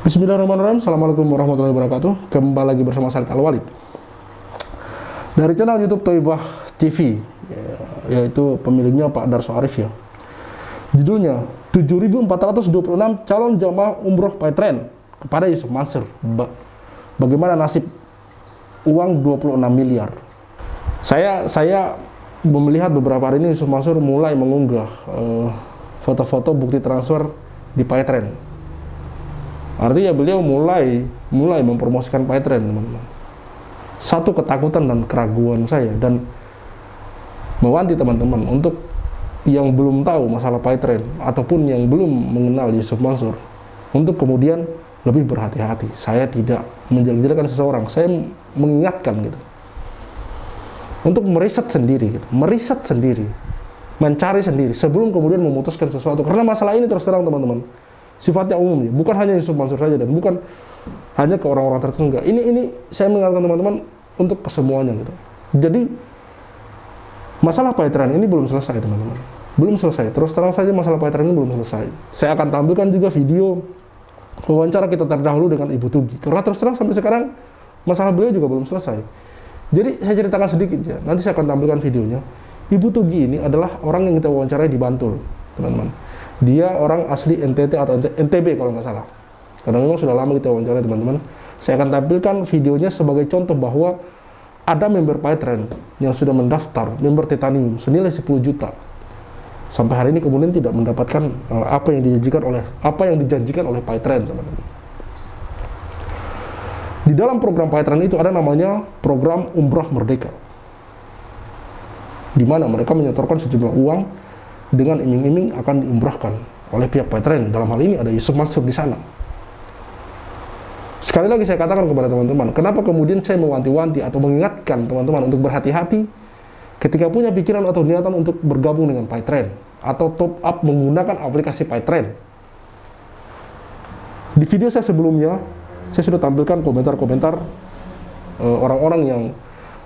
Bismillahirrahmanirrahim. Assalamualaikum warahmatullahi wabarakatuh. Kembali lagi bersama saya Al-Walid dari channel YouTube Thaibah TV, yaitu pemiliknya Pak Darso Arif ya. Judulnya 7.426 calon jamaah umroh Paytren kepada Yusuf Mansur. Bagaimana nasib uang 26 miliar? Saya melihat beberapa hari ini Yusuf Mansur mulai mengunggah foto-foto bukti transfer di Paytren. Artinya beliau mulai mempromosikan Paytren, teman-teman. Satu ketakutan dan keraguan saya, dan mewanti teman-teman untuk yang belum tahu masalah Paytren ataupun yang belum mengenal Yusuf Mansur untuk kemudian lebih berhati-hati. Saya tidak menjelek-jelekan seseorang, saya mengingatkan gitu, untuk meriset sendiri gitu, mencari sendiri sebelum kemudian memutuskan sesuatu. Karena masalah ini terus terang teman-teman, sifatnya umum ya, bukan hanya Yusuf Mansur saja dan bukan hanya ke orang-orang tertentu. Ini saya mengingatkan teman-teman untuk kesemuanya gitu. Jadi masalah Paytren ini belum selesai teman-teman, belum selesai. Terus terang saja masalah Paytren ini belum selesai. Saya akan tampilkan juga video wawancara kita terdahulu dengan Ibu Tugi, karena terus terang sampai sekarang masalah beliau juga belum selesai. Jadi saya ceritakan sedikit ya, nanti saya akan tampilkan videonya. Ibu Tugi ini adalah orang yang kita wawancarai di Bantul teman-teman. Dia orang asli NTT atau NTB kalau nggak salah. Karena memang sudah lama kita wawancara teman-teman. Saya akan tampilkan videonya sebagai contoh bahwa ada member Paytren yang sudah mendaftar member Titanium senilai 10 juta. Sampai hari ini kemudian tidak mendapatkan apa yang dijanjikan oleh Paytren, teman-teman. Di dalam program Paytren itu ada namanya program Umrah Merdeka, di mana mereka menyetorkan sejumlah uang dengan iming-iming akan diumrahkan oleh pihak Paytren. Dalam hal ini ada Yusuf Mansur di sana. Sekali lagi saya katakan kepada teman-teman, kenapa kemudian saya mewanti-wanti atau mengingatkan teman-teman untuk berhati-hati ketika punya pikiran atau niatan untuk bergabung dengan Paytren atau top up menggunakan aplikasi Paytren. Di video saya sebelumnya, saya sudah tampilkan komentar-komentar orang-orang yang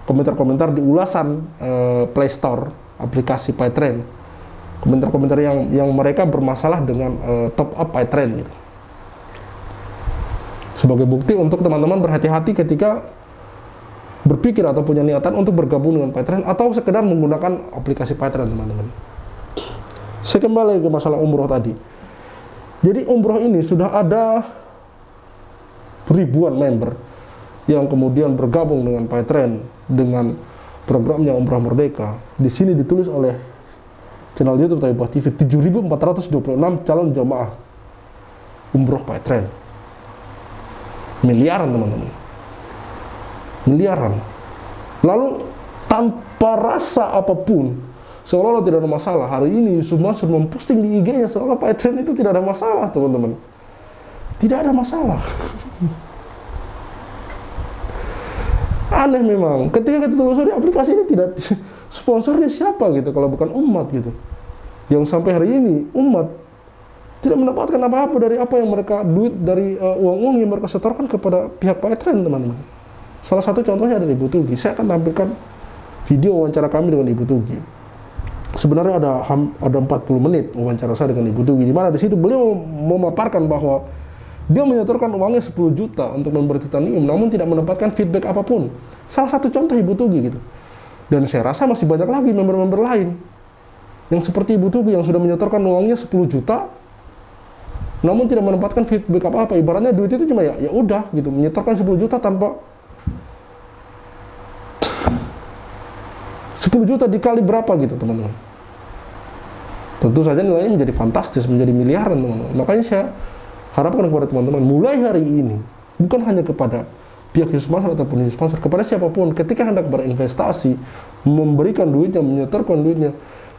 komentar-komentar di ulasan Play Store aplikasi Paytren. Komentar-komentar yang mereka bermasalah dengan top up Paytren gitu. Sebagai bukti untuk teman-teman berhati-hati ketika berpikir atau punya niatan untuk bergabung dengan Paytren atau sekedar menggunakan aplikasi Paytren, teman-teman. Saya kembali ke masalah umroh tadi. Jadi umroh ini sudah ada ribuan member yang kemudian bergabung dengan Paytren dengan programnya Umrah Merdeka. Di sini ditulis oleh channel YouTube Thaibah TV 7.426 calon jamaah umroh Paytren. Miliaran teman-teman, miliaran. Lalu tanpa rasa apapun, seolah-olah tidak ada masalah, hari ini Yusuf Mansur memposting di IG-nya seolah Paytren itu tidak ada masalah, teman-teman. Tidak ada masalah. Aneh memang, ketika kita telusuri aplikasi ini tidak sponsornya siapa gitu, kalau bukan umat gitu. Yang sampai hari ini umat tidak mendapatkan apa-apa dari apa yang mereka duit dari uang-uang yang mereka setorkan kepada pihak Paytren, teman-teman. Salah satu contohnya dari Ibu Tugi. Saya akan tampilkan video wawancara kami dengan Ibu Tugi. Sebenarnya ada 40 menit wawancara saya dengan Ibu Tugi, di mana di situ beliau memaparkan bahwa dia menyetorkan uangnya 10 juta untuk member Titanium, namun tidak mendapatkan feedback apapun. Salah satu contoh Ibu Tugi gitu. Dan saya rasa masih banyak lagi member-member lain yang seperti Ibu Tugi yang sudah menyetorkan uangnya 10 juta namun tidak mendapatkan feedback apa-apa. Ibaratnya duit itu cuma ya udah gitu, menyetorkan 10 juta tanpa 10 juta dikali berapa gitu, teman-teman. Tentu saja nilainya menjadi fantastis, menjadi miliaran, teman-teman. Makanya saya harapkan kepada teman-teman mulai hari ini, bukan hanya kepada pihak Yusuf Mansur ataupun Yusuf Mansur, kepada siapapun ketika hendak berinvestasi, memberikan duitnya, menyetorkan duitnya,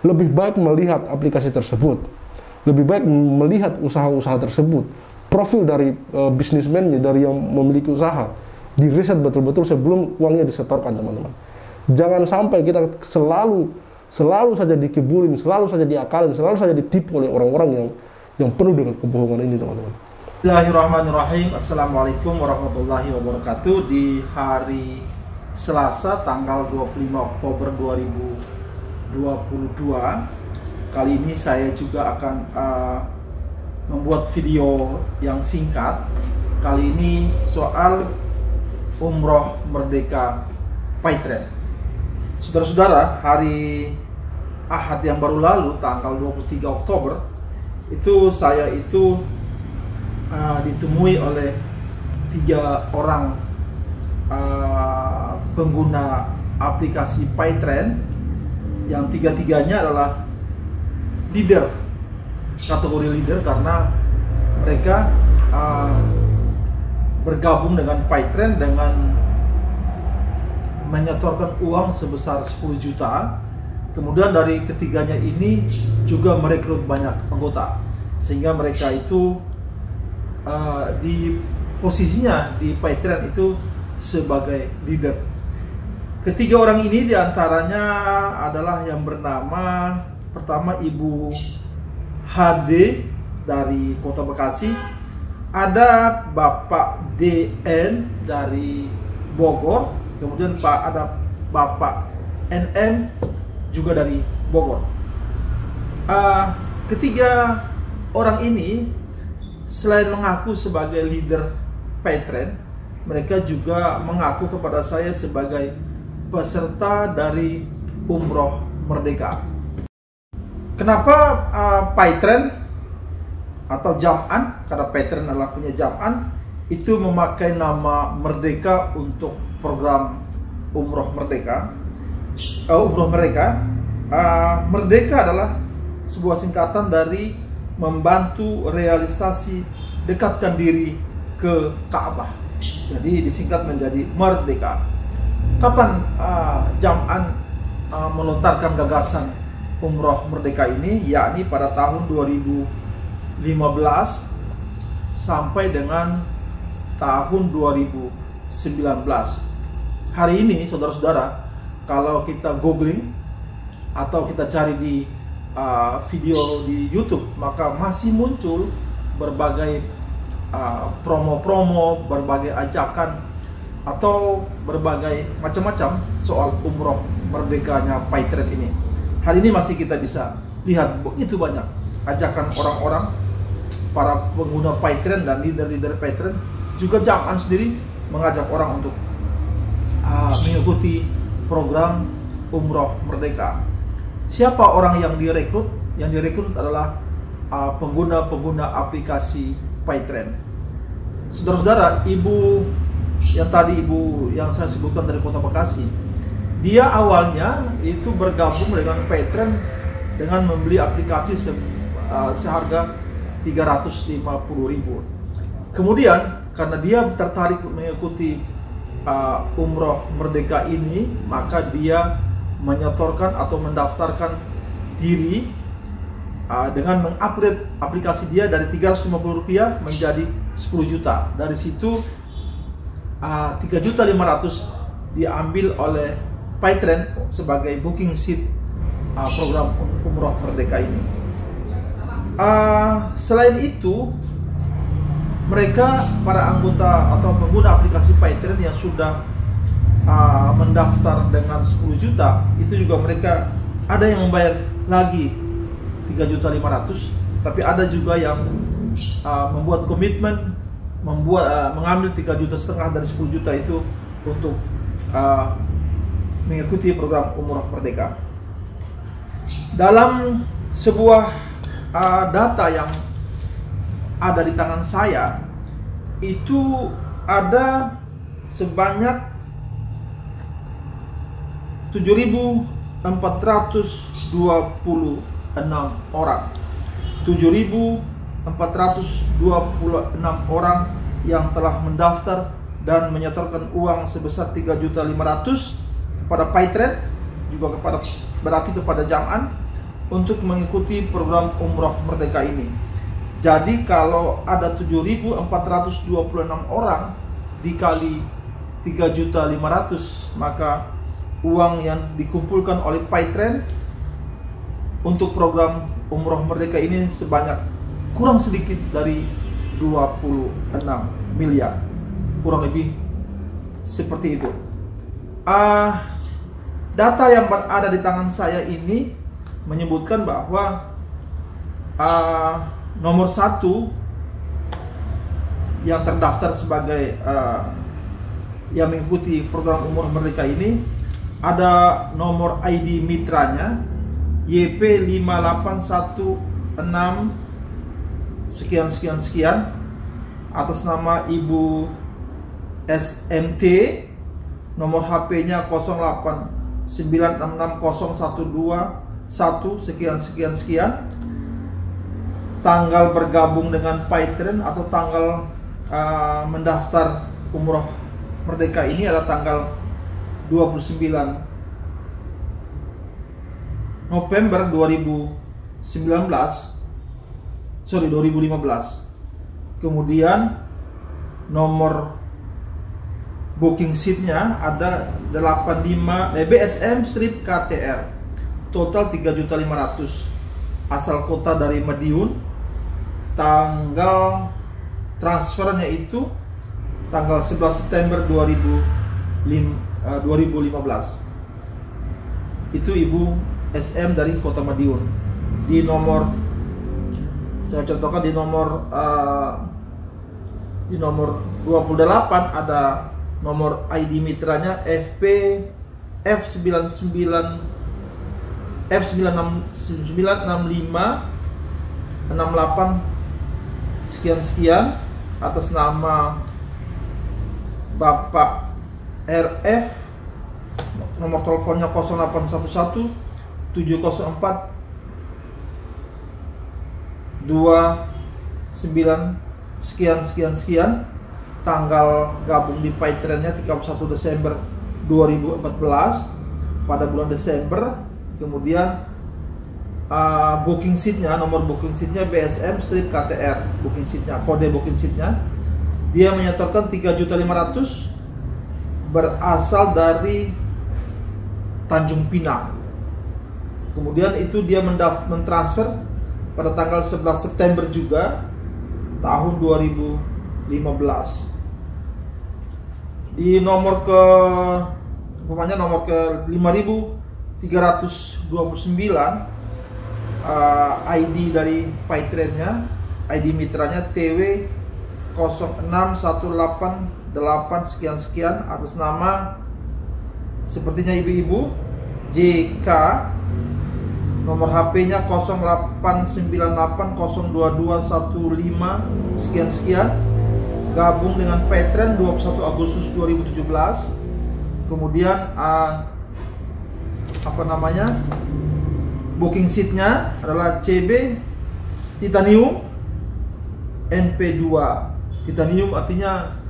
lebih baik melihat aplikasi tersebut, lebih baik melihat usaha-usaha tersebut, profil dari bisnismennya, dari yang memiliki usaha, diriset betul-betul sebelum uangnya disetorkan, teman-teman. Jangan sampai kita selalu saja dikibulin, selalu saja diakalin, selalu saja ditipu oleh orang-orang yang penuh dengan kebohongan ini, teman-teman. Bismillahirrahmanirrahim. Assalamualaikum warahmatullahi wabarakatuh. Di hari Selasa tanggal 25 Oktober 2022, kali ini saya juga akan membuat video yang singkat Kali ini soal Umroh Merdeka Paytren. Saudara-saudara, hari Ahad yang baru lalu, tanggal 23 Oktober, saya ditemui oleh 3 orang pengguna aplikasi Paytren, yang tiga-tiganya adalah leader, kategori leader, karena mereka bergabung dengan Paytren dengan menyetorkan uang sebesar 10 juta. Kemudian dari ketiganya ini juga merekrut banyak anggota, sehingga mereka itu di posisinya di Paytren itu sebagai leader. Ketiga orang ini diantaranya adalah yang bernama pertama Ibu HD dari Kota Bekasi, ada Bapak DN dari Bogor, kemudian ada Bapak NM juga dari Bogor. Ketiga orang ini selain mengaku sebagai leader Paytren, mereka juga mengaku kepada saya sebagai peserta dari Umroh Merdeka. Kenapa Paytren atau Jam'an? Karena Paytren adalah punya Jam'an, itu memakai nama Merdeka untuk program Umroh Merdeka. Umroh mereka, Merdeka adalah sebuah singkatan dari membantu realisasi dekatkan diri ke Ka'bah. Jadi disingkat menjadi Merdeka. Kapan Jam'an melontarkan gagasan Umroh Merdeka ini? Yakni pada tahun 2015 sampai dengan tahun 2019. Hari ini, saudara-saudara, kalau kita googling atau kita cari di video di YouTube, maka masih muncul berbagai promo-promo, berbagai ajakan atau berbagai macam-macam soal Umroh Merdekanya Paytren ini. Hari ini masih kita bisa lihat begitu banyak ajakan orang-orang, para pengguna Paytren dan leader-leader Paytren, juga Jam'an sendiri mengajak orang untuk mengikuti program Umroh Merdeka. Siapa orang yang direkrut? Yang direkrut adalah pengguna-pengguna aplikasi Paytren. Saudara-saudara, ibu yang saya sebutkan dari Kota Bekasi, dia awalnya itu bergabung dengan Paytren dengan membeli aplikasi seharga 350.000. Kemudian karena dia tertarik mengikuti Umroh Merdeka ini, maka dia menyetorkan atau mendaftarkan diri dengan mengupgrade aplikasi dia dari Rp350 menjadi 10 juta. Dari situ 3.500.000 diambil oleh Paytren sebagai booking seat program Umroh Merdeka ini. Selain itu, mereka, para anggota atau pengguna aplikasi Paytren yang sudah mendaftar dengan 10 juta, itu juga mereka ada yang membayar lagi 3.500.000, tapi ada juga yang membuat komitmen mengambil 3,5 juta dari 10 juta itu untuk mengikuti program Umroh Merdeka. Dalam sebuah data yang ada di tangan saya, itu ada sebanyak 7.426 orang. 7.426 orang yang telah mendaftar dan menyetorkan uang sebesar 3.500.000 kepada Paytren, juga berarti kepada Jam'an, untuk mengikuti program Umroh Merdeka ini. Jadi kalau ada 7.426 orang dikali 3.500.000, maka uang yang dikumpulkan oleh Paytren untuk program Umroh Merdeka ini sebanyak kurang sedikit dari 26 miliar, kurang lebih seperti itu. Data yang ada di tangan saya ini menyebutkan bahwa nomor 1 yang terdaftar sebagai yang mengikuti program Umroh Merdeka ini, ada nomor ID mitranya YP5816 sekian sekian sekian atas nama Ibu SMT, nomor HP-nya 08966012 sekian sekian sekian, tanggal bergabung dengan Paitren atau tanggal mendaftar Umroh Merdeka ini adalah tanggal 29 November 2015. Kemudian nomor booking seatnya ada 85 BSM strip KTR, total 3.500.000, asal kota dari Madiun. Tanggal transfernya itu tanggal 11 September 2015. Itu Ibu SM dari Kota Madiun. Di nomor, saya contohkan di nomor 28 ada nomor ID mitranya FP F96568 sekian sekian atas nama Bapak RF, nomor teleponnya 0811 704 29 sekian sekian sekian, tanggal gabung di Paitrennya 31 Desember 2014 pada bulan Desember. Kemudian booking seatnya, nomor booking seatnya BSM strip KTR, booking seatnya, kode booking seatnya dia menyetorkan 3.500.000 berasal dari Tanjung Pinang. Kemudian itu dia mentransfer pada tanggal 11 September juga tahun 2015. Di nomor ke nomor ke 5329 ID dari Paitrennya, ID mitranya TW 06188 sekian sekian atas nama sepertinya ibu-ibu JK, nomor HP-nya 0898022115 sekian sekian, gabung dengan Paitren 21 Agustus 2017. Kemudian booking seatnya adalah CB Titanium NP2. Titanium artinya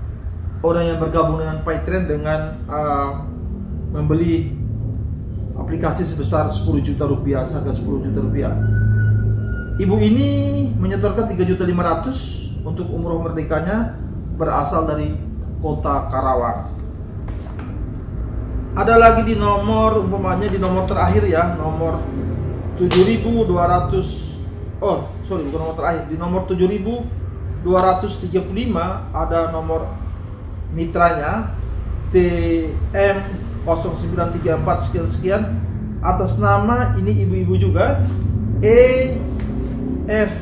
orang yang bergabung dengan Paitren dengan membeli aplikasi sebesar 10 juta rupiah, harga 10 juta rupiah. Ibu ini menyetorkan 3.500.000 untuk umroh merdekanya berasal dari kota Karawang. Ada lagi di nomor, umpamanya di nomor terakhir ya, nomor 7.200, bukan nomor terakhir, di nomor 7.235 ada nomor mitranya TM 0934 sekian sekian atas nama ini ibu-ibu juga EFF,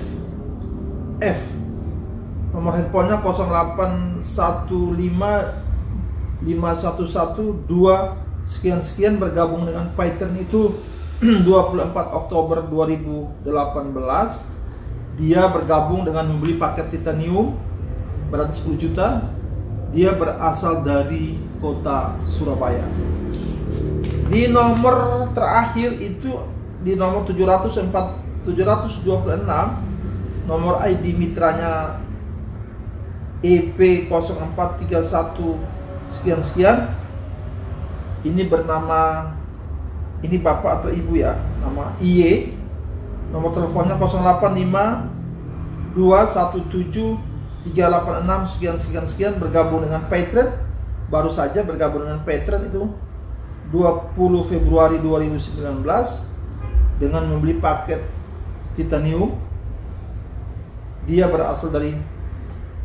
nomor handphonenya 08155112 sekian sekian, bergabung dengan Paitren itu 24 Oktober 2018. Dia bergabung dengan membeli paket Titanium berarti 10 juta. Dia berasal dari kota Surabaya. Di nomor terakhir itu di nomor 726 nomor ID mitranya EP0431 sekian sekian. Ini bernama, ini bapak atau ibu ya, nama IY, nomor teleponnya 0852173886 sekian sekian sekian, bergabung dengan Paitren, baru saja bergabung dengan Paitren itu 20 Februari 2019 dengan membeli paket Titanium. Dia berasal dari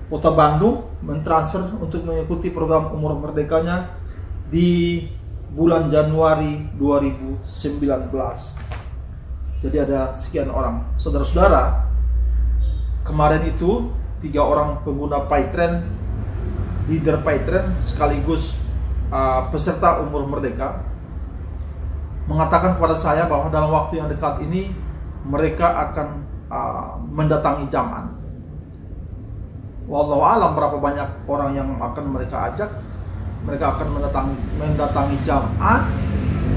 kota Bandung, mentransfer untuk mengikuti program umroh merdekanya di bulan Januari 2019. Jadi ada sekian orang. Saudara-saudara, kemarin itu 3 orang pengguna PayTrend, leader PayTrend sekaligus peserta umroh merdeka, mengatakan kepada saya bahwa dalam waktu yang dekat ini mereka akan mendatangi Jam'an. Wallahu alam berapa banyak orang yang akan mereka ajak. Mereka akan mendatangi Jam'an,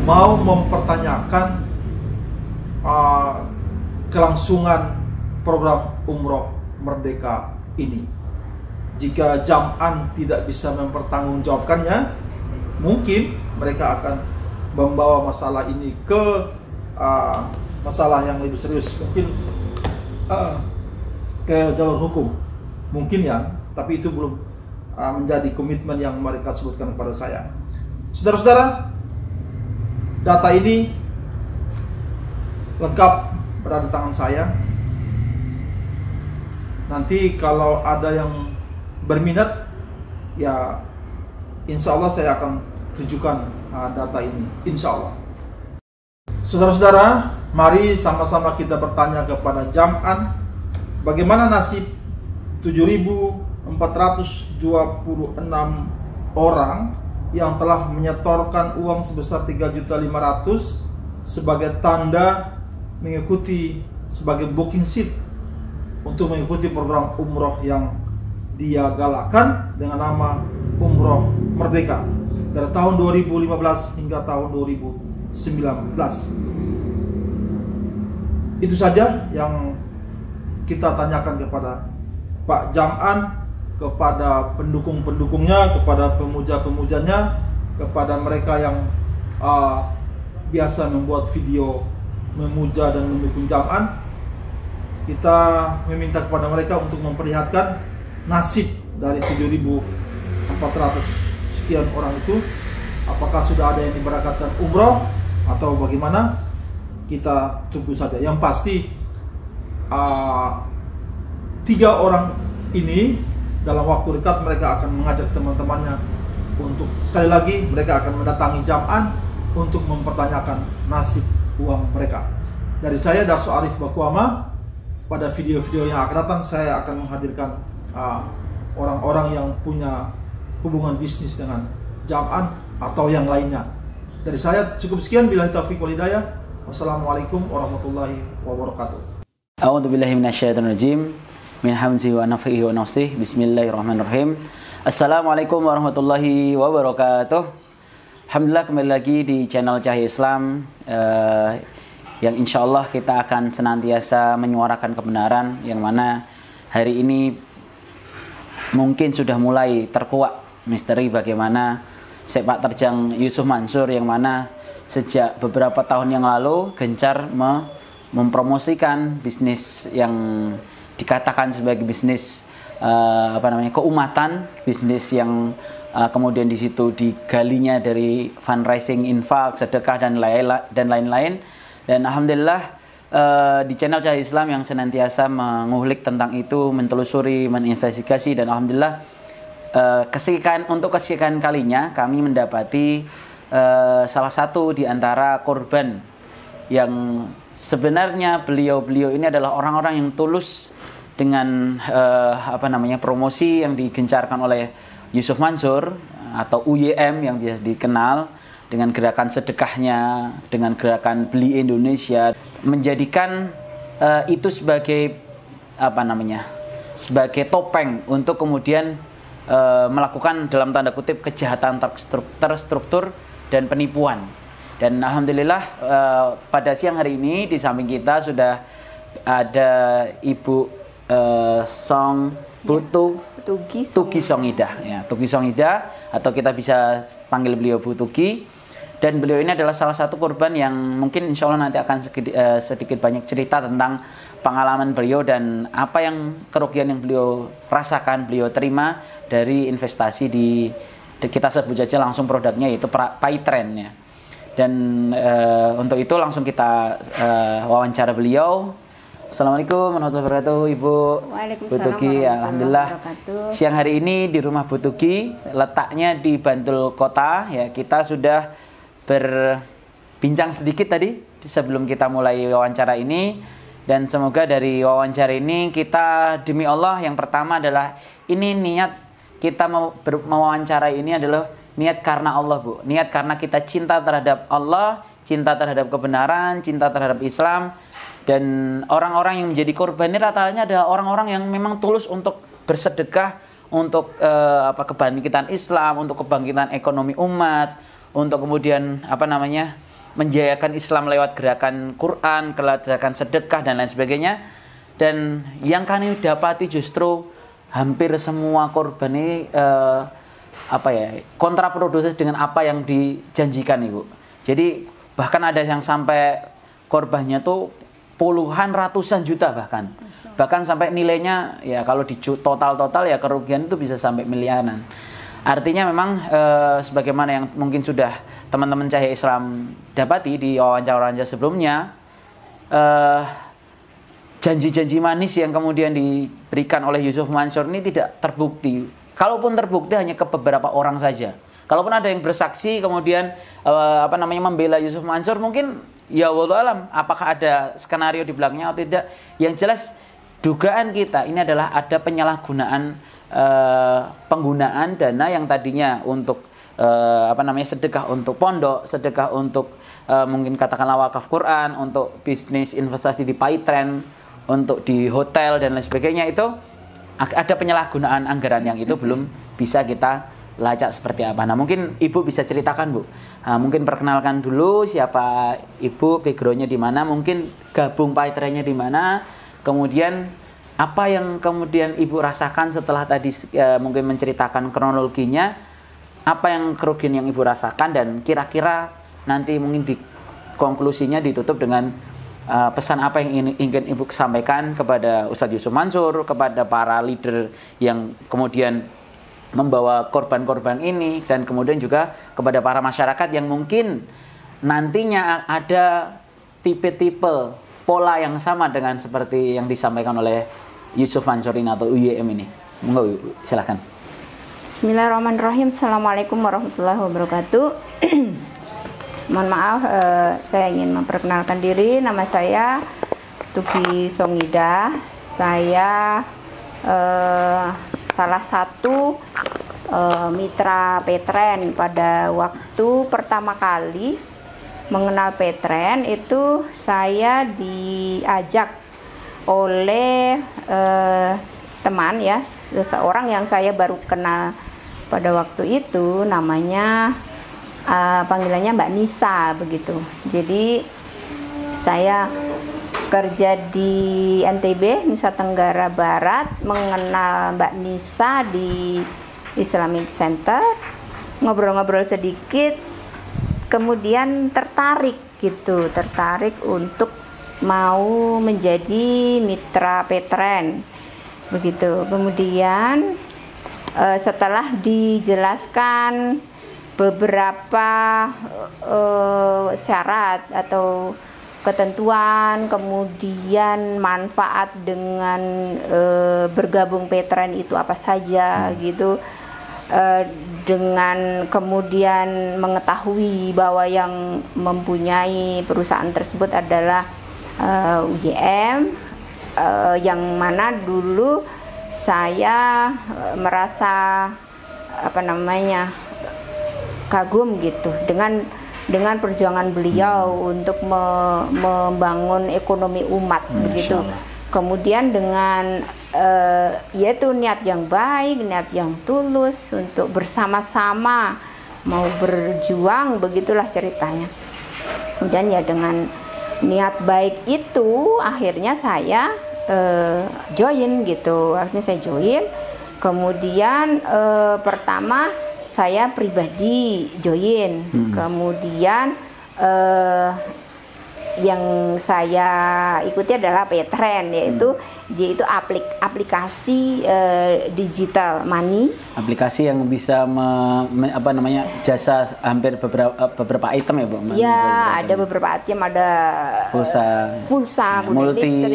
mau mempertanyakan kelangsungan program umroh merdeka ini. Jika Jam'an tidak bisa mempertanggungjawabkannya, mungkin mereka akan membawa masalah ini ke masalah yang lebih serius, mungkin ke jalur hukum, mungkin ya, tapi itu belum menjadi komitmen yang mereka sebutkan kepada saya. Saudara-saudara, data ini lengkap berada di tangan saya. Nanti kalau ada yang berminat, ya insya Allah saya akan tunjukkan data ini, insya Allah. Saudara-saudara, mari sama-sama kita bertanya kepada Jam'an, bagaimana nasib 7.426 orang yang telah menyetorkan uang sebesar 3.500.000 sebagai tanda mengikuti sebagai booking seat untuk mengikuti program umroh yang dia galakkan dengan nama Umroh Merdeka dari tahun 2015 hingga tahun 2019. Itu saja yang kita tanyakan kepada Pak Jam'an, kepada pendukung-pendukungnya, kepada pemuja-pemujanya, kepada mereka yang biasa membuat video memuja dan mendukung Jam'an. Kita meminta kepada mereka untuk memperlihatkan nasib dari 7.400 sekian orang itu, apakah sudah ada yang diberangkatkan umroh atau bagaimana. Kita tunggu saja. Yang pasti 3 orang ini dalam waktu dekat mereka akan mengajak teman-temannya untuk, sekali lagi, mereka akan mendatangi Jam'an untuk mempertanyakan nasib uang mereka. Dari saya, Darso Arif Bakuama, pada video-video yang akan datang saya akan menghadirkan orang-orang yang punya hubungan bisnis dengan Jam'an atau yang lainnya. Dari saya cukup sekian, billahi taufiq wal hidayah. Wassalamualaikum warahmatullahi wabarakatuh. A'udzubillahi minasyaitonirrajim. Min hamzihi wa nafthihi wa nafsihi. Bismillahirrahmanirrahim. Assalamualaikum warahmatullahi wabarakatuh. Alhamdulillah, kembali lagi di channel Cahaya Islam, yang insya Allah kita akan senantiasa menyuarakan kebenaran, yang mana hari ini mungkin sudah mulai terkuak misteri bagaimana sepak terjang Yusuf Mansur, yang mana sejak beberapa tahun yang lalu gencar mempromosikan bisnis yang dikatakan sebagai bisnis keumatan, bisnis yang kemudian di situ digalinya dari fundraising, infak, sedekah dan lain-lain. Dan alhamdulillah di channel Cahaya Islam yang senantiasa mengulik tentang itu, mentelusuri, meninvestigasi, dan alhamdulillah untuk kesekian kalinya kami mendapati salah satu di antara korban yang sebenarnya beliau ini adalah orang-orang yang tulus dengan promosi yang digencarkan oleh Yusuf Mansur atau UYM yang biasa dikenal, dengan gerakan sedekahnya, dengan gerakan Beli Indonesia, menjadikan itu sebagai sebagai topeng untuk kemudian melakukan dalam tanda kutip kejahatan terstruktur dan penipuan. Dan alhamdulillah pada siang hari ini di samping kita sudah ada Ibu Tuki Songida, ya, Tuki Songida, atau kita bisa panggil beliau Bu Tuki. Dan beliau ini adalah salah satu korban yang mungkin insya Allah nanti akan sedikit banyak cerita tentang pengalaman beliau dan apa yang kerugian yang beliau rasakan, beliau terima dari investasi di kita sebut saja langsung produknya, yaitu PayTrend, ya. Dan untuk itu langsung kita wawancara beliau. Assalamualaikum warahmatullahi wabarakatuh, Ibu. Waalaikumsalam Bu Tuki. Alhamdulillah siang hari ini di rumah Bu Tuki, letaknya di Bantul Kota, ya. Kita sudah berbincang sedikit tadi sebelum kita mulai wawancara ini, Dan semoga dari wawancara ini kita demi Allah yang pertama adalah ini niat kita mewawancarai ini adalah niat karena Allah, Bu. Niat karena kita cinta terhadap Allah, cinta terhadap kebenaran, cinta terhadap Islam. Dan orang-orang yang menjadi korban ini rata-ratanya adalah orang-orang yang memang tulus untuk bersedekah untuk kebangkitan Islam, untuk kebangkitan ekonomi umat, untuk kemudian menjayakan Islam lewat gerakan Quran, gerakan sedekah dan lain sebagainya. Dan yang kami dapati justru hampir semua korban ini kontraproduktif dengan apa yang dijanjikan, Ibu. Jadi bahkan ada yang sampai korbannya tuh puluhan ratusan juta bahkan sampai nilainya ya kalau di total ya kerugian itu bisa sampai miliaran. Artinya memang sebagaimana yang mungkin sudah teman-teman Cahaya Islam dapati di wawancara-wawancara sebelumnya, janji-janji manis yang kemudian diberikan oleh Yusuf Mansur ini tidak terbukti. Kalaupun terbukti hanya ke beberapa orang saja. Kalaupun ada yang bersaksi kemudian membela Yusuf Mansur, mungkin ya wallahu alam apakah ada skenario di belakangnya atau tidak. Yang jelas dugaan kita ini adalah ada penyalahgunaan penggunaan dana yang tadinya untuk sedekah untuk pondok, sedekah untuk mungkin katakanlah wakaf Quran, untuk bisnis investasi di Paytrend, untuk di hotel dan lain sebagainya. Itu ada penyalahgunaan anggaran yang itu belum bisa kita lacak seperti apa. Nah, mungkin Ibu bisa ceritakan, Bu. Mungkin perkenalkan dulu siapa Ibu, backgroundnya di mana, mungkin gabung Paytrendnya di mana, kemudian apa yang kemudian Ibu rasakan setelah tadi mungkin menceritakan kronologinya, apa yang kerugian yang Ibu rasakan, dan kira-kira nanti mungkin di konklusinya ditutup dengan pesan apa yang ingin Ibu sampaikan kepada Ustadz Yusuf Mansur, kepada para leader yang kemudian membawa korban-korban ini, dan kemudian juga kepada para masyarakat yang mungkin nantinya ada tipe-tipe pola yang sama dengan seperti yang disampaikan oleh Yusuf Mansurin atau UYM ini. Monggo, silakan. Bismillahirrahmanirrahim. Assalamualaikum warahmatullahi wabarakatuh. Mohon maaf, saya ingin memperkenalkan diri. Nama saya Tugi Songida. Saya salah satu mitra Paytrend. Pada waktu pertama kali mengenal Paytrend itu saya diajak oleh teman, ya, seseorang yang saya baru kenal pada waktu itu, namanya panggilannya Mbak Nisa begitu. Jadi saya kerja di NTB, Nusa Tenggara Barat, mengenal Mbak Nisa di Islamic Center, ngobrol-ngobrol sedikit, kemudian tertarik untuk mau menjadi mitra Paytrend begitu. Kemudian setelah dijelaskan beberapa syarat atau ketentuan, kemudian manfaat dengan bergabung Paytrend itu apa saja gitu, dengan kemudian mengetahui bahwa yang mempunyai perusahaan tersebut adalah UGM, yang mana dulu saya merasa kagum gitu dengan perjuangan beliau untuk membangun ekonomi umat begitu. Kemudian dengan yaitu niat yang baik, niat yang tulus untuk bersama-sama mau berjuang, begitulah ceritanya. Kemudian ya dengan niat baik itu akhirnya saya join gitu. Akhirnya saya join. Kemudian pertama saya pribadi join. Kemudian yang saya ikuti adalah Paytrend, yaitu aplikasi digital money. Aplikasi yang bisa jasa hampir beberapa item ya, Bu? Ya, ada beberapa item, ada pulsa, multi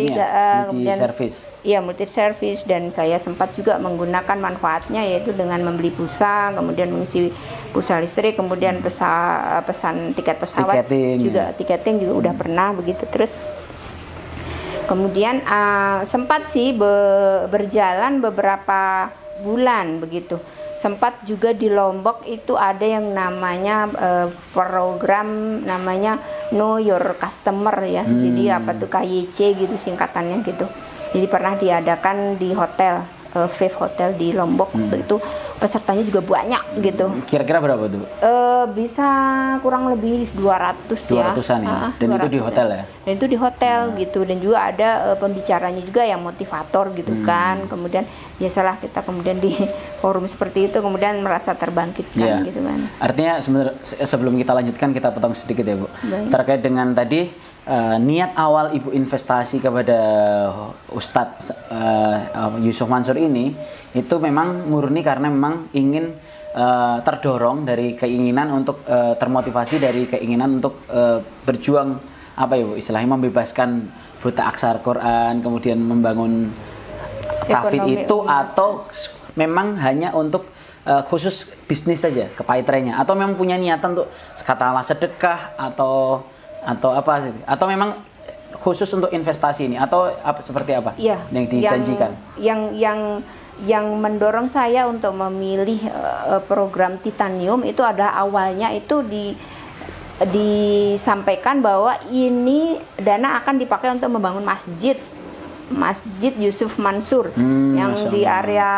kemudian service. Iya, multi service, dan saya sempat juga menggunakan manfaatnya, yaitu dengan membeli pulsa, kemudian mengisi pulsa listrik, kemudian pesan tiket pesawat, tiketing juga udah pernah begitu. Terus Kemudian sempat sih berjalan beberapa bulan begitu. Sempat juga di Lombok itu ada yang namanya program namanya Know Your Customer ya. Jadi apa tuh KYC gitu singkatannya gitu. Jadi pernah diadakan di hotel Vive Hotel di Lombok. Itu pesertanya juga banyak gitu. Kira-kira berapa tuh? Bisa kurang lebih 200 ya. 200-an ya. Dan itu di hotel ya? Dan itu di hotel gitu. Dan juga ada pembicaranya juga yang motivator gitu kan. Kemudian biasalah kita kemudian di forum seperti itu kemudian merasa terbangkitkan gitu kan. Artinya sebenarnya sebelum kita lanjutkan kita potong sedikit ya Bu. Baik. Terkait dengan tadi niat awal Ibu investasi kepada Ustadz Yusuf Mansur ini itu memang murni karena memang ingin terdorong dari keinginan untuk termotivasi dari keinginan untuk berjuang apa ya Bu istilahnya membebaskan buta aksara Quran kemudian membangun tafid itu atau memang hanya untuk khusus bisnis saja ke paytrennya atau memang punya niatan untuk katakanlah sedekah atau apa sih? Atau memang khusus untuk investasi ini atau seperti apa yang dijanjikan? Yang mendorong saya untuk memilih program Titanium itu adalah awalnya itu disampaikan bahwa ini dana akan dipakai untuk membangun Masjid Yusuf Mansur yang di area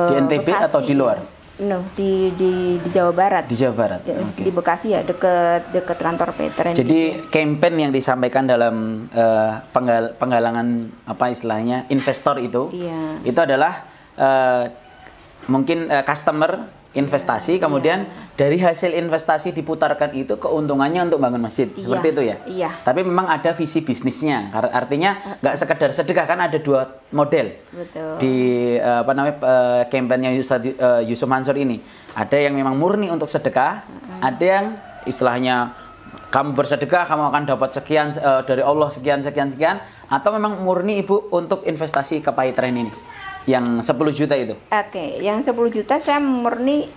di NTB Bekasi, atau di luar? No, di Jawa Barat. Di Jawa Barat. Di Bekasi ya, dekat kantor Petren. Jadi campaign yang disampaikan dalam penggalangan apa istilahnya investor itu adalah mungkin customer investasi, kemudian dari hasil investasi diputarkan itu keuntungannya untuk bangun masjid, seperti itu ya. Iya. Tapi memang ada visi bisnisnya, artinya nggak sekedar sedekah, kan ada dua model. Betul. Di kampanye Yusuf Mansur ini, ada yang memang murni untuk sedekah, ada yang istilahnya kamu bersedekah kamu akan dapat sekian dari Allah sekian, atau memang murni Ibu untuk investasi ke paytren ini. Yang 10 juta itu? Oke, yang 10 juta saya murni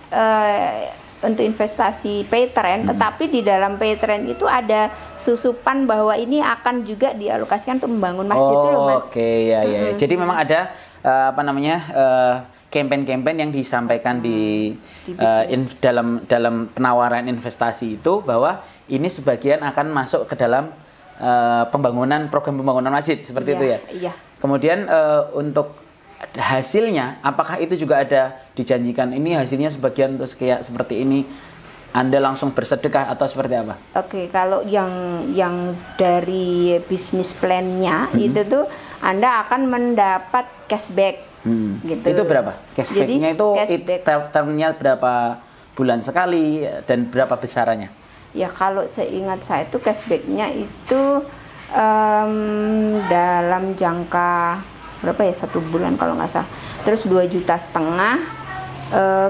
untuk investasi paytren, tetapi di dalam paytren itu ada susupan bahwa ini akan juga dialokasikan untuk membangun masjid dulu, Mas. Oke, ya. Jadi memang ada campaign-campaign yang disampaikan di dalam penawaran investasi itu bahwa ini sebagian akan masuk ke dalam program pembangunan masjid seperti itu ya. Iya. Kemudian untuk hasilnya, apakah itu juga ada dijanjikan ini hasilnya sebagian untuk seperti ini, Anda langsung bersedekah atau seperti apa? Oke, kalau yang dari bisnis plan-nya itu tuh Anda akan mendapat cashback. Gitu. Itu berapa? Cashback-nya itu termnya berapa bulan sekali dan berapa besarannya? Ya kalau seingat saya itu cashback-nya itu dalam jangka berapa ya, 1 bulan kalau nggak salah, terus 2,5 juta,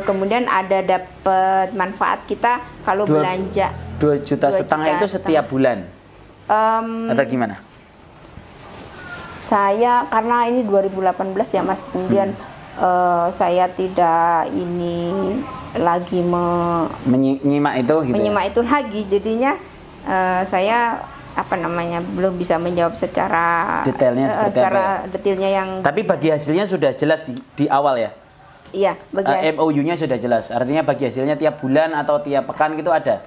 kemudian ada dapat manfaat kita kalau belanja 2,5 juta itu setiap bulan atau gimana? Saya karena ini 2018 ya Mas, kemudian saya tidak ini lagi menyimak itu gitu menyimak itu lagi, jadinya saya belum bisa menjawab secara detailnya seperti detailnya yang. Tapi bagi hasilnya sudah jelas di awal ya. Iya, bagi MOU-nya sudah jelas. Artinya bagi hasilnya tiap bulan atau tiap pekan gitu ada.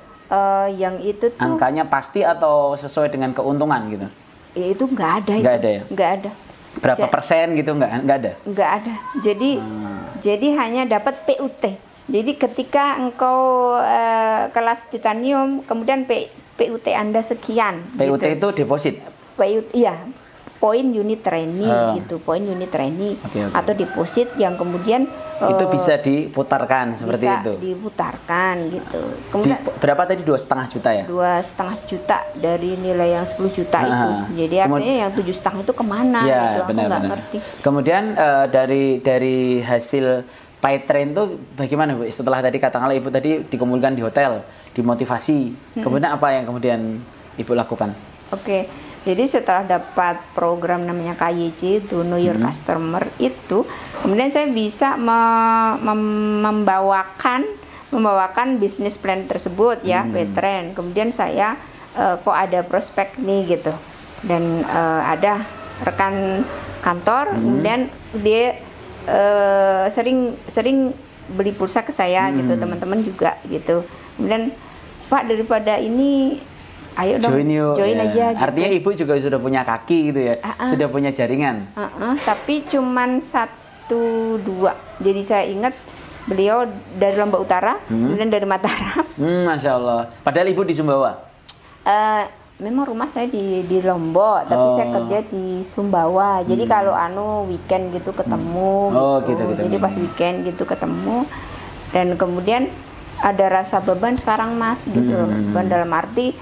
Yang itu tuh angkanya pasti atau sesuai dengan keuntungan gitu. Itu nggak ada. Nggak ada ya. Nggak ada. Berapa persen gitu nggak ada. Nggak ada. Jadi hanya dapat PUT. Jadi ketika engkau kelas Titanium, kemudian PUT Anda sekian. PUT gitu. itu deposit? Iya, poin unit training gitu, poin unit training atau deposit yang kemudian itu bisa diputarkan seperti bisa itu? Bisa diputarkan gitu. Kemudian berapa tadi, 2,5 juta ya? 2,5 juta dari nilai yang 10 juta itu. Jadi artinya yang 7,5 itu kemana ya, gitu, aku nggak ngerti. Kemudian dari hasil paytren itu bagaimana Bu? Setelah tadi katakanlah Ibu tadi dikumpulkan di hotel, dimotivasi, kemudian apa yang kemudian Ibu lakukan? Oke, jadi setelah dapat program namanya KYC itu Know Your Customer itu, kemudian saya bisa membawakan bisnis plan tersebut ya, paytren. Kemudian saya kok ada prospek nih gitu. Dan ada rekan kantor, kemudian dia sering beli pulsa ke saya gitu, teman-teman juga gitu. Kemudian Pak, daripada ini ayo dong join aja gitu. Artinya ibu juga sudah punya kaki gitu ya, sudah punya jaringan. Tapi cuman 1-2. Jadi saya ingat beliau dari Lombok Utara, kemudian dari Mataram. Masya Allah. Padahal ibu di Sumbawa. Memang rumah saya di Lombok, tapi saya kerja di Sumbawa. Jadi kalau weekend gitu ketemu. Gitu. Jadi pas weekend gitu ketemu. Dan kemudian ada rasa beban sekarang Mas gitu. Beban dalam arti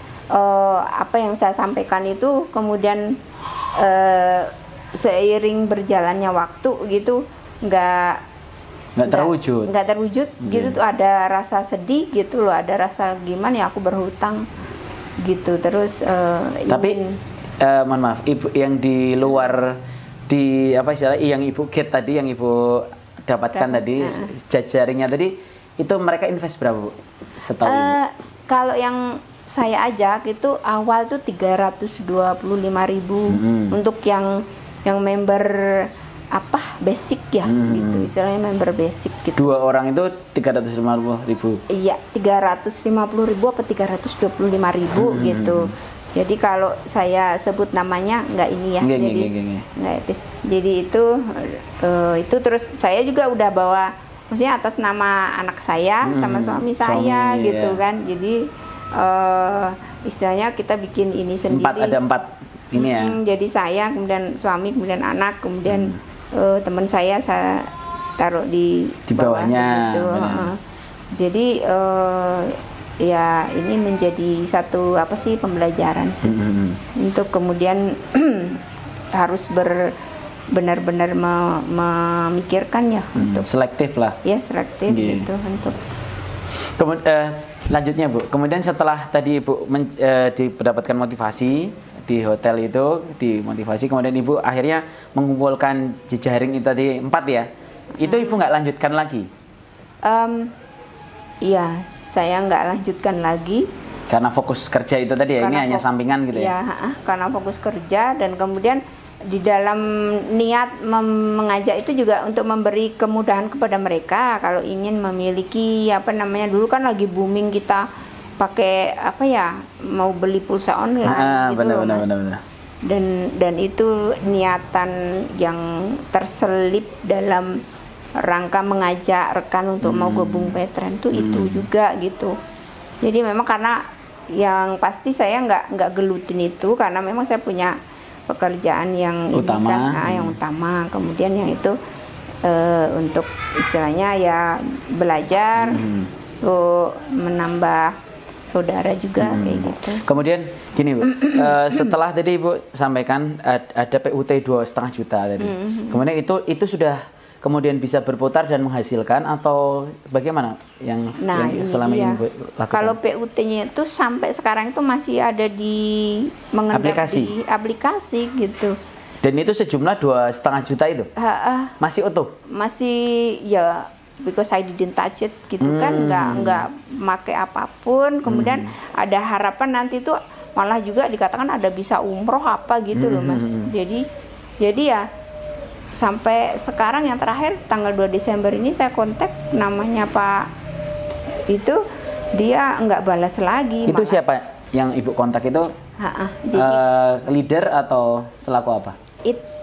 apa yang saya sampaikan itu kemudian seiring berjalannya waktu gitu nggak terwujud gitu tuh, ada rasa sedih gitu loh, ada rasa gimana ya, aku berhutang gitu terus. Tapi mohon maaf, ibu yang di luar di apa istilahnya yang ibu get tadi, yang ibu dapatkan tadi jajaringnya tadi, itu mereka invest berapa Bu setahun ini? Kalau yang saya ajak itu awal tuh 325.000 untuk yang member apa basic ya gitu, istilahnya member basic gitu. 2 orang itu 350.000. Iya, 350.000 apa 325.000 gitu. Jadi kalau saya sebut namanya nggak ini ya, nggak etis. Jadi itu terus saya juga udah bawa, maksudnya atas nama anak saya sama suami saya gitu kan. Jadi istilahnya kita bikin ini sendiri. Ada 4 ini ya. Jadi saya, kemudian suami, kemudian anak, kemudian teman saya taruh di bawahnya. Gitu. Jadi ya ini menjadi satu pembelajaran sih. Untuk kemudian harus benar-benar memikirkan ya, untuk selektif lah. Ya, selektif gitu untuk. Lanjutnya Bu, kemudian setelah tadi Ibu mendapatkan motivasi di hotel itu, dimotivasi, kemudian Ibu akhirnya mengumpulkan jejaring itu tadi 4 ya, itu Ibu nggak lanjutkan lagi? Iya, saya nggak lanjutkan lagi. Karena fokus kerja itu tadi ya, ini hanya sampingan gitu ya? Iya, karena fokus kerja, dan kemudian di dalam niat mengajak itu juga untuk memberi kemudahan kepada mereka kalau ingin memiliki dulu kan lagi booming kita pakai mau beli pulsa online gitu loh Mas. Benar. Dan itu niatan yang terselip dalam rangka mengajak rekan untuk mau gabung Paytrend itu juga gitu. Jadi memang karena yang pasti saya nggak gelutin itu, karena memang saya punya pekerjaan yang utama, kemudian yang itu untuk istilahnya ya belajar, menambah saudara juga kayak gitu. Kemudian gini Bu, setelah tadi Ibu sampaikan ada PUT 2,5 juta tadi, kemudian itu sudah kemudian bisa berputar dan menghasilkan atau bagaimana yang selama ini Bu lakukan? Kalau PUT-nya itu sampai sekarang itu masih ada di aplikasi gitu. Dan itu sejumlah 2,5 juta itu? Masih utuh? Masih ya, because I didn't touch it gitu kan, nggak pakai apapun. Kemudian ada harapan nanti tuh malah juga dikatakan ada bisa umroh apa gitu loh Mas. Jadi ya sampai sekarang yang terakhir tanggal 2 Desember ini saya kontak namanya Pak itu, dia nggak balas lagi. Itu malah. Siapa yang Ibu kontak itu? Jadi, leader atau selaku apa?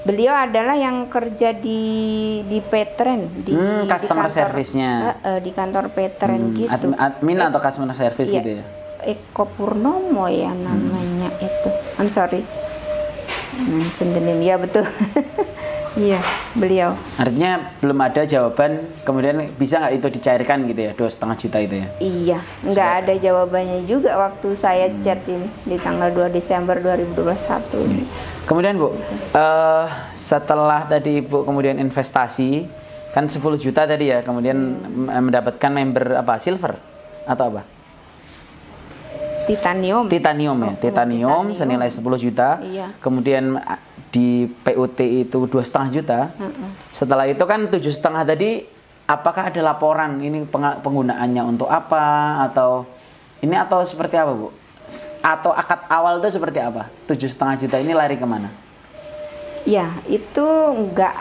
Beliau adalah yang kerja di Paytrend, di customer service-nya. Di kantor Paytrend gitu. Admin atau customer service iya, gitu ya? Eko Purnomo ya namanya itu. I'm sorry. Sendenim ya betul. Iya, beliau. Artinya belum ada jawaban, kemudian bisa nggak itu dicairkan gitu ya, 2,5 juta itu ya? Iya, nggak ada jawabannya juga waktu saya chatin di tanggal 2 Desember 2021. Kemudian Bu, setelah tadi Ibu kemudian investasi, kan 10 juta tadi ya, kemudian mendapatkan member apa, silver atau apa? Titanium ya, titanium senilai 10 juta. Iya. Kemudian di PUT itu 2,5 juta. Setelah itu kan 7,5 tadi, apakah ada laporan ini penggunaannya untuk apa atau seperti apa Bu? atau akad awal itu seperti apa? 7,5 juta ini lari kemana? Ya, itu nggak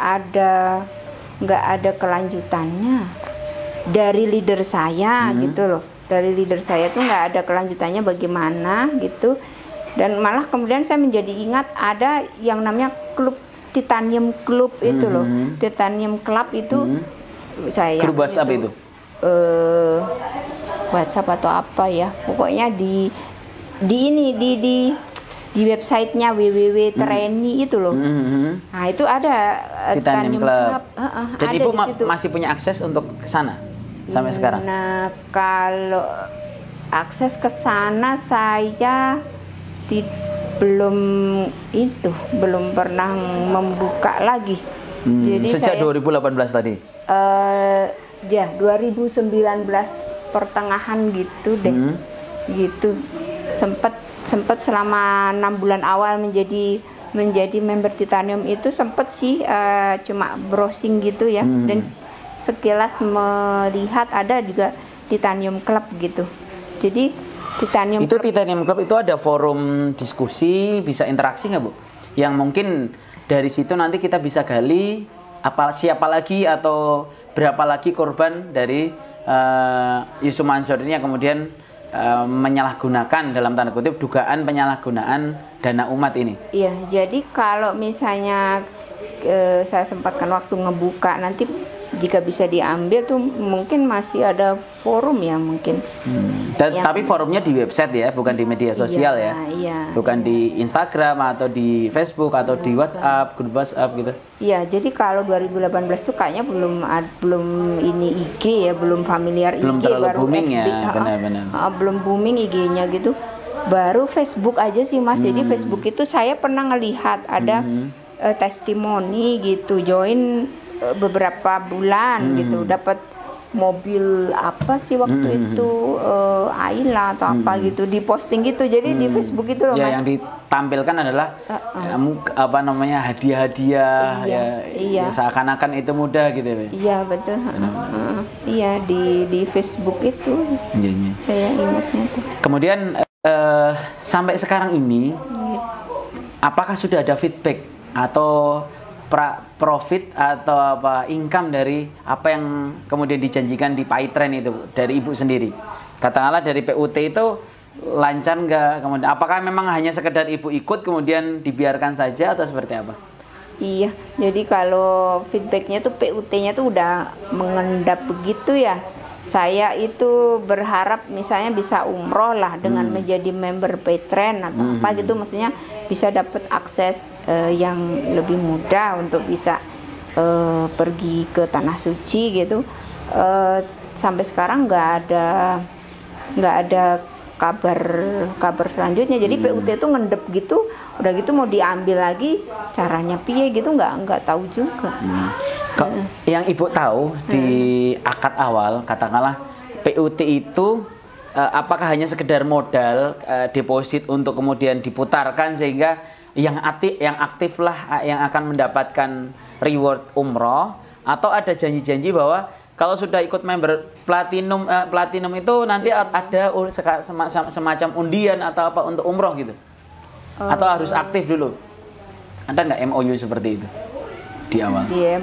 ada kelanjutannya dari leader saya gitu loh. Dari leader saya tuh nggak ada kelanjutannya bagaimana gitu. Dan malah kemudian saya menjadi ingat ada yang namanya klub Titanium Club itu loh. Titanium Club itu saya Grup WhatsApp itu? WhatsApp atau apa ya? Pokoknya di websitenya www.treni itu loh. Nah itu ada Titanium Club. Dan ada Ibu di situ. masih punya akses untuk ke sana sampai sekarang? Nah kalau akses ke sana saya belum pernah membuka lagi. Jadi sejak saya, 2018 tadi? Ya 2019 pertengahan gitu deh. Gitu sempat selama 6 bulan awal menjadi member Titanium itu sempat sih cuma browsing gitu ya, dan sekilas melihat ada juga Titanium Club gitu. Jadi Titanium Club itu ada forum diskusi, bisa interaksi nggak Bu? Yang mungkin dari situ nanti kita bisa gali siapa lagi atau berapa lagi korban dari Yusuf Mansur ini yang kemudian menyalahgunakan, dalam tanda kutip, dugaan penyalahgunaan dana umat ini. Iya, jadi kalau misalnya saya sempatkan waktu ngebuka, nanti jika bisa diambil tuh mungkin masih ada forum ya mungkin. Tapi forumnya di website ya, bukan di media sosial ya? Iya. Bukan di Instagram atau di Facebook atau di WhatsApp, grup WhatsApp gitu? Iya, jadi kalau 2018 tuh kayaknya belum ini IG ya, belum familiar belum IG, terlalu baru booming FB, ya, benar-benar. Belum booming IG-nya gitu. Baru Facebook aja sih Mas. Jadi Facebook itu saya pernah ngelihat ada testimoni gitu, join beberapa bulan gitu, dapat mobil apa sih waktu itu Ayla atau apa gitu, diposting gitu. Jadi di Facebook itu loh ya, Mas. yang ditampilkan adalah apa namanya, hadiah-hadiah ya seakan-akan itu mudah gitu ya. Iya betul. Iya di Facebook itu. Saya ingatnya tuh. Kemudian sampai sekarang ini apakah sudah ada feedback atau profit atau apa income dari apa yang kemudian dijanjikan di PayTren itu dari Ibu sendiri? Katakanlah dari PUT itu lancar nggak? Kemudian apakah memang hanya sekedar Ibu ikut kemudian dibiarkan saja atau seperti apa? Iya, jadi kalau feedbacknya tuh PUT-nya tuh udah mengendap begitu ya. Saya itu berharap misalnya bisa umroh lah dengan menjadi member PayTren atau apa gitu, maksudnya bisa dapat akses yang lebih mudah untuk bisa pergi ke tanah suci gitu. Sampai sekarang nggak ada kabar selanjutnya. Jadi PUT itu ngendep gitu, udah gitu mau diambil lagi caranya piye gitu nggak tahu juga. Yang Ibu tahu di akad awal, katakanlah PUT itu apakah hanya sekedar modal deposit untuk kemudian diputarkan sehingga yang aktif lah yang akan mendapatkan reward umroh, atau ada janji-janji bahwa kalau sudah ikut member platinum itu nanti ada semacam undian atau apa untuk umroh gitu? Atau harus aktif dulu? Ada nggak MOU seperti itu di awal? Di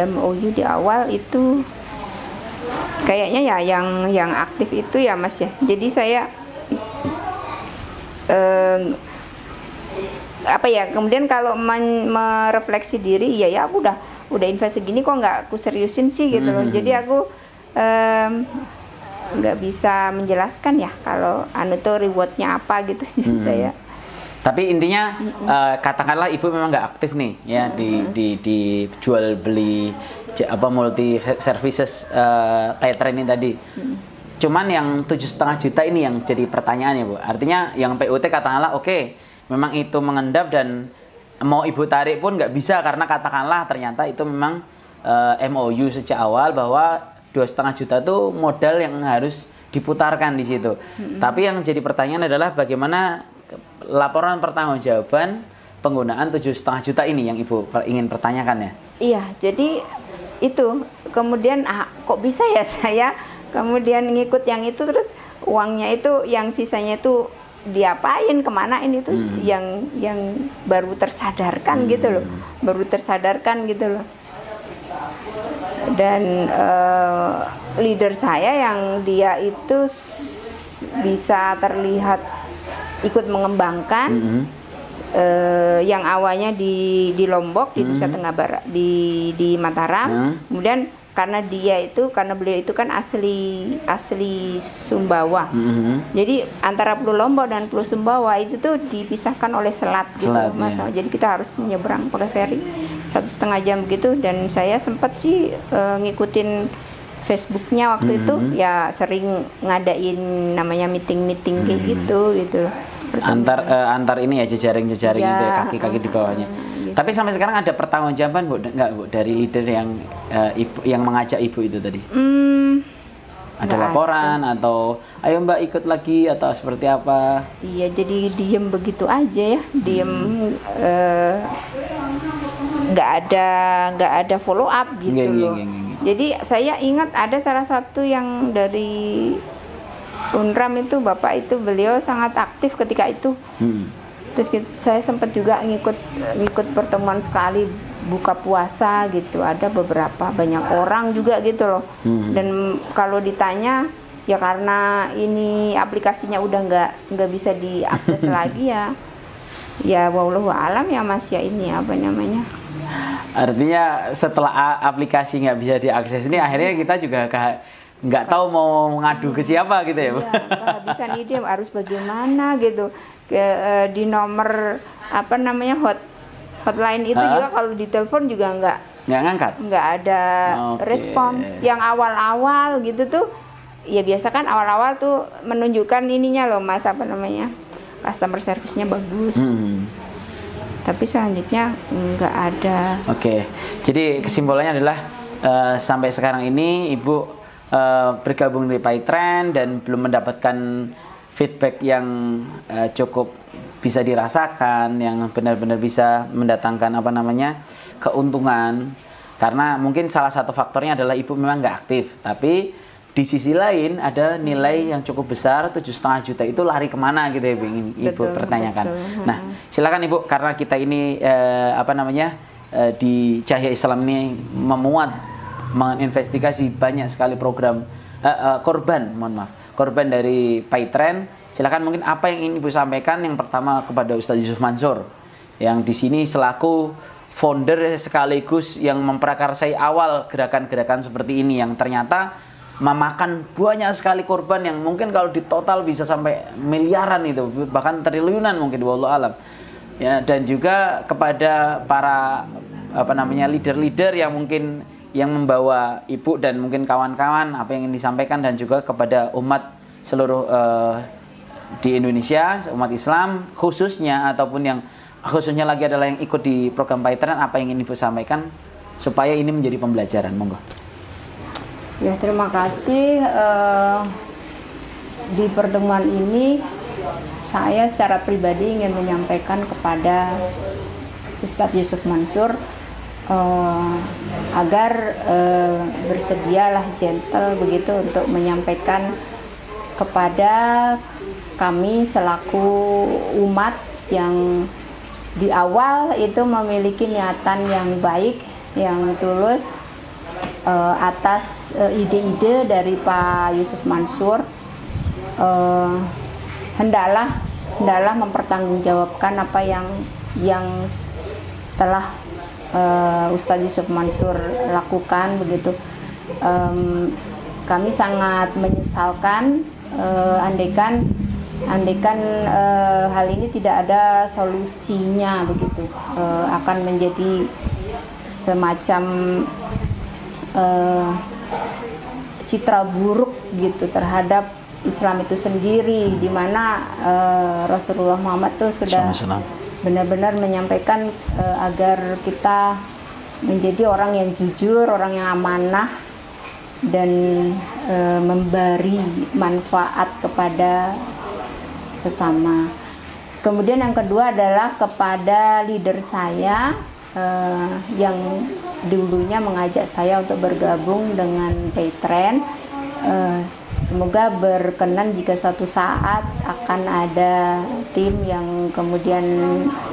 MOU di awal itu kayaknya ya yang aktif itu ya Mas ya. Jadi saya apa ya, kemudian kalau merefleksi diri, ya aku udah invest segini kok nggak aku seriusin sih gitu loh. Jadi aku nggak bisa menjelaskan ya kalau tuh rewardnya apa gitu. Saya. Tapi intinya katakanlah Ibu memang nggak aktif nih ya di jual beli multi services PayTren ini tadi. Cuman yang 7,5 juta ini yang jadi pertanyaan ya Bu. Artinya yang PUT katakanlah oke, memang itu mengendap dan mau Ibu tarik pun nggak bisa karena katakanlah ternyata itu memang MOU sejak awal bahwa 2,5 juta itu modal yang harus diputarkan di situ. Tapi yang jadi pertanyaan adalah bagaimana laporan pertanggungjawaban penggunaan 7,5 juta ini yang Ibu ingin pertanyakan ya? Iya, jadi itu kemudian kok bisa ya saya kemudian ngikut yang itu, terus uangnya itu yang sisanya itu diapain, kemana ini tuh yang baru tersadarkan gitu loh, dan leader saya yang dia itu bisa terlihat ikut mengembangkan yang awalnya di Lombok, di Nusa Tenggara Barat, di Mataram, kemudian karena beliau itu kan asli Sumbawa. Jadi antara Pulau Lombok dan Pulau Sumbawa itu tuh dipisahkan oleh selat gitu, Mas. Ya. Jadi kita harus menyeberang pakai feri 1,5 jam begitu, dan saya sempat sih ngikutin Facebooknya waktu itu, ya sering ngadain namanya meeting kayak gitu. Antar ini ya, jejaring Ya, itu ya, kaki-kaki di bawahnya. gitu. Tapi sampai sekarang ada pertanggungjawaban Bu, enggak Bu, dari leader yang mengajak Ibu itu tadi? Ada nggak laporan atau ayo Mbak ikut lagi atau seperti apa? Iya, jadi diem begitu aja ya, nggak ada follow up gitu loh. Jadi saya ingat ada salah satu yang dari UNRAM itu, Bapak itu, beliau sangat aktif ketika itu. Terus saya sempat juga ngikut pertemuan sekali buka puasa gitu, ada banyak orang juga gitu loh. Dan kalau ditanya, ya karena ini aplikasinya udah nggak bisa diakses lagi ya wallahu alam ya Mas, ya ini apa namanya. Artinya setelah aplikasi nggak bisa diakses ini, akhirnya kita juga nggak tahu mau mengadu ke siapa gitu ya Bu? Iya, kehabisan ide harus bagaimana gitu. Di nomor apa namanya hotline itu juga kalau ditelepon juga nggak ada respon. Yang awal-awal gitu tuh, ya biasa kan awal-awal tuh menunjukkan ininya loh Mas, apa namanya, customer service-nya bagus. Tapi selanjutnya nggak ada. Oke, jadi kesimpulannya adalah sampai sekarang ini Ibu bergabung di PayTrend dan belum mendapatkan feedback yang cukup bisa dirasakan, yang benar-benar bisa mendatangkan apa namanya keuntungan. Karena mungkin salah satu faktornya adalah Ibu memang nggak aktif, tapi di sisi lain ada nilai yang cukup besar, 7,5 juta itu lari kemana gitu ya, ingin Ibu pertanyakan. Betul. Nah, silakan Ibu, karena kita ini apa namanya di Cahaya Islam ini menginvestigasi banyak sekali program korban dari PayTrend. Silakan mungkin apa yang ingin Ibu sampaikan. Yang pertama kepada Ustadz Yusuf Mansur yang di sini selaku founder sekaligus yang memprakarsai awal gerakan-gerakan seperti ini yang ternyata memakan banyak sekali korban yang mungkin kalau di total bisa sampai miliaran itu, bahkan triliunan mungkin, wallahu alam. Ya, dan juga kepada para apa namanya leader-leader yang mungkin yang membawa Ibu dan mungkin kawan-kawan apa yang ingin disampaikan, dan juga kepada umat seluruh di Indonesia, umat Islam khususnya, ataupun yang khususnya lagi adalah yang ikut di program PayTrend, apa yang ingin Ibu sampaikan supaya ini menjadi pembelajaran, monggo. Ya, terima kasih. Di pertemuan ini saya secara pribadi ingin menyampaikan kepada Ustadz Yusuf Mansur agar bersedialah gentle begitu untuk menyampaikan kepada kami selaku umat yang di awal itu memiliki niatan yang baik, yang tulus atas ide-ide dari Pak Yusuf Mansur. Hendaklah mempertanggungjawabkan apa yang telah Ustadz Yusuf Mansur lakukan begitu. Kami sangat menyesalkan andaikan hal ini tidak ada solusinya begitu, akan menjadi semacam citra buruk gitu terhadap Islam itu sendiri, di mana Rasulullah Muhammad tuh sudah benar-benar menyampaikan agar kita menjadi orang yang jujur, orang yang amanah, dan memberi manfaat kepada sesama. Kemudian yang kedua adalah kepada leader saya yang dulunya mengajak saya untuk bergabung dengan PayTrend. Semoga berkenan jika suatu saat akan ada tim yang kemudian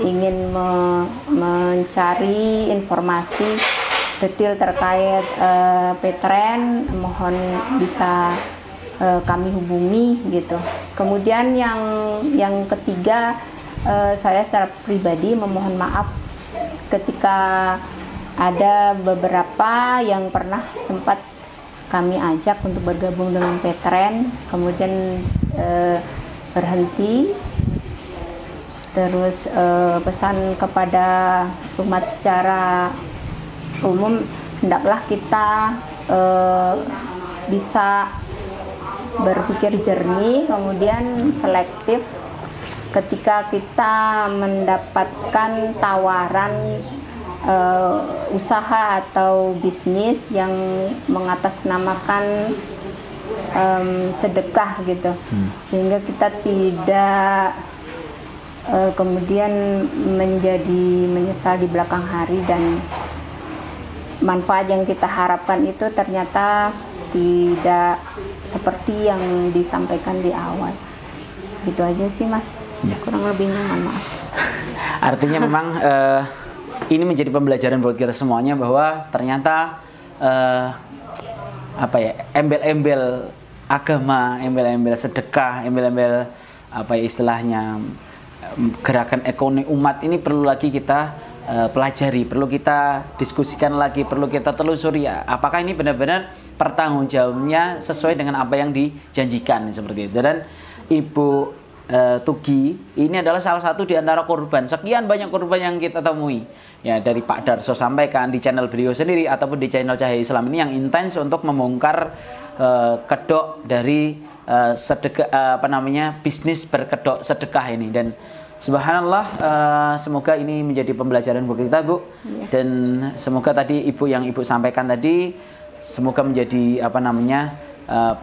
ingin mencari informasi detail terkait Paytrend, mohon bisa kami hubungi gitu. Kemudian yang ketiga, saya secara pribadi memohon maaf ketika ada beberapa yang pernah sempat kami ajak untuk bergabung dengan Paytrend, kemudian berhenti. Terus pesan kepada umat secara umum, hendaklah kita bisa berpikir jernih, kemudian selektif ketika kita mendapatkan tawaran usaha atau bisnis yang mengatasnamakan sedekah gitu, sehingga kita tidak kemudian menjadi menyesal di belakang hari dan manfaat yang kita harapkan itu ternyata tidak seperti yang disampaikan di awal. Gitu aja sih Mas, kurang lebihnya mohon maaf. Artinya memang ini menjadi pembelajaran buat kita semuanya bahwa ternyata apa ya, embel-embel agama, embel-embel sedekah, embel-embel apa ya istilahnya gerakan ekonomi umat ini perlu lagi kita pelajari, perlu kita diskusikan lagi, perlu kita telusuri ya, apakah ini benar-benar pertanggungjawabannya sesuai dengan apa yang dijanjikan seperti itu. Dan Ibu Tugi ini adalah salah satu di antara korban, sekian banyak korban yang kita temui ya, dari Pak Darso sampaikan di channel beliau sendiri ataupun di channel Cahaya Islam ini yang intens untuk membongkar kedok dari sedekah, bisnis berkedok sedekah ini. Dan subhanallah, semoga ini menjadi pembelajaran buat kita Bu, dan semoga tadi Ibu yang Ibu sampaikan tadi semoga menjadi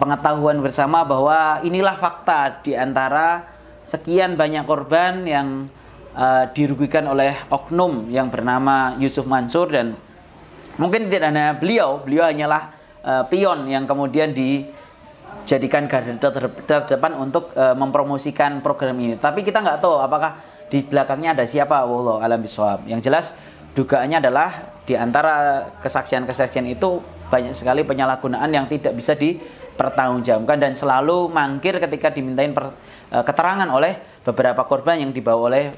pengetahuan bersama bahwa inilah fakta di antara sekian banyak korban yang dirugikan oleh oknum yang bernama Yusuf Mansur. Dan mungkin tidak hanya beliau hanyalah pion yang kemudian dijadikan garda terdepan untuk mempromosikan program ini. Tapi kita nggak tahu apakah di belakangnya ada siapa, wallahu a'lam bishawab. Yang jelas dugaannya adalah di antara kesaksian-kesaksian itu banyak sekali penyalahgunaan yang tidak bisa dipertanggungjawabkan dan selalu mangkir ketika dimintain keterangan oleh beberapa korban yang dibawa oleh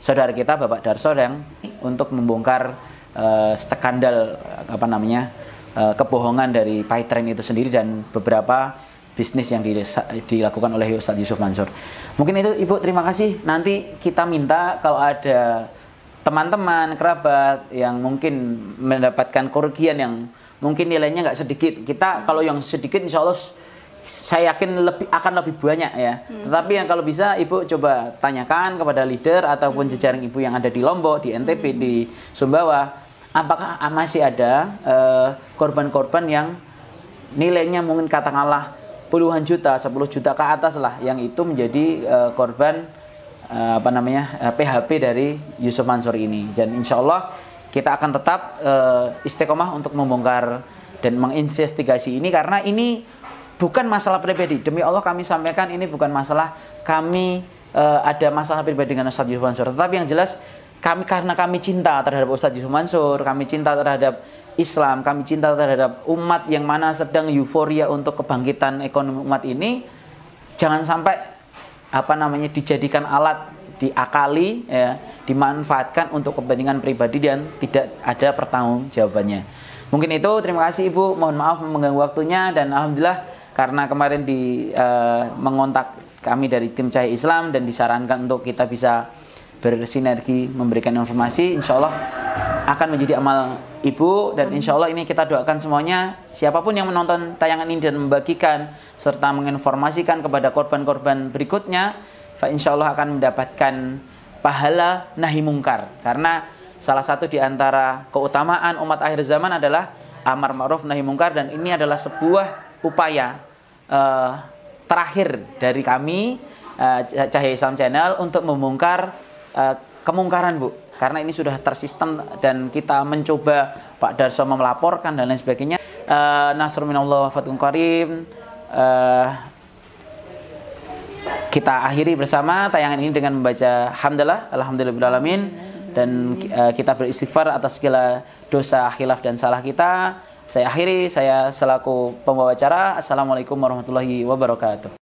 saudara kita Bapak Darso yang untuk membongkar skandal kebohongan dari Paytrend itu sendiri dan beberapa bisnis yang dilakukan oleh Ustadz Yusuf Mansur. Mungkin itu Ibu, terima kasih. Nanti kita minta kalau ada teman-teman, kerabat yang mungkin mendapatkan kerugian yang mungkin nilainya nggak sedikit. Kita kalau yang sedikit insya Allah saya yakin akan lebih banyak ya. Tetapi yang kalau bisa Ibu coba tanyakan kepada leader ataupun jejaring Ibu yang ada di Lombok, di NTB, di Sumbawa, apakah masih ada korban-korban yang nilainya mungkin katakanlah puluhan juta, 10 juta ke atas lah, yang itu menjadi korban PHP dari Yusuf Mansur ini. Dan insya Allah kita akan tetap istiqomah untuk membongkar dan menginvestigasi ini, karena ini bukan masalah pribadi. Demi Allah kami sampaikan, ini bukan masalah kami ada masalah pribadi dengan Ustadz Yusuf Mansur. Tetapi yang jelas karena kami cinta terhadap Ustadz Yusuf Mansur, kami cinta terhadap Islam, kami cinta terhadap umat yang mana sedang euforia untuk kebangkitan ekonomi umat ini, jangan sampai dijadikan alat, diakali ya, dimanfaatkan untuk kepentingan pribadi dan tidak ada pertanggungjawabannya. Mungkin itu, terima kasih Ibu, mohon maaf mengganggu waktunya, dan alhamdulillah karena kemarin mengontak kami dari tim Cahaya Islam dan disarankan untuk kita bisa bersinergi memberikan informasi, insya Allah akan menjadi amal Ibu, dan insya Allah ini kita doakan semuanya, siapapun yang menonton tayangan ini dan membagikan serta menginformasikan kepada korban-korban berikutnya, insya Allah akan mendapatkan pahala nahi mungkar. Karena salah satu di antara keutamaan umat akhir zaman adalah amar ma'ruf nahi mungkar, dan ini adalah sebuah upaya terakhir dari kami Cahaya Islam Channel untuk membongkar kemungkaran Bu, karena ini sudah tersistem dan kita mencoba Pak Darso melaporkan dan lain sebagainya. Nasrun minallah wa fathun qarib, kita akhiri bersama tayangan ini dengan membaca hamdalah, alhamdulillahirrahmanirrahim, dan kita beristighfar atas segala dosa, khilaf dan salah kita. Saya akhiri, saya selaku pembawa acara. Assalamualaikum warahmatullahi wabarakatuh.